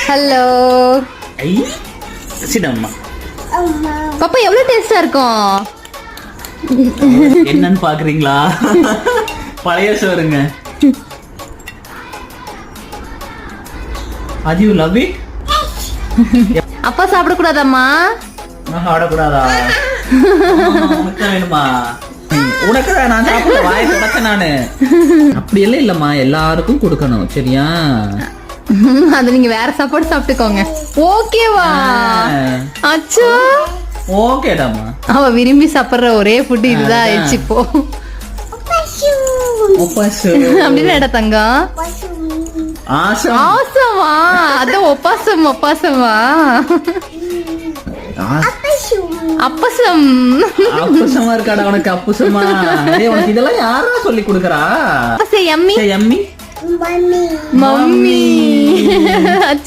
Hello. ஐ சிடம்மா. பாப்பா எவ்வளவு டேஸ்டா இருக்கும். என்னன்னு பாக்குறீங்களா? பழைய சோறுங்க. அது யூ லவ் இட்? அப்பா சாப்பிட கூடாதாம்மா? நான் சாப்பிடக்கூடாதா? உனக்கு தான் வேணுமா? உனக்கு தான் நான் சாப்பிட வாயை தொடக்க நானு. அப்படி எல்லாம் இல்லம்மா, எல்லாருக்கும் கொடுக்கணும் சரியா? அது நீங்க வேற சாப்பாடு சாப்பிட்டுக்கோங்க. ஓகேவா? அச்சோ ஓகேடாமா. அவ விரும்பி சாப்பிடுற ஒரே ஃபுட் இதுதான் ஆயிடுச்சு இப்போ. அப்படின்னு எட தங்கம். ஆசமா அதான் ஒப்பாசமா அப்பசம் அப்பசமா இருக்காடா உனக்கு. அப்பசமா உனக்கு இதெல்லாம் யாரா சொல்லி கொடுக்கறா? Emmy Emmy mummy.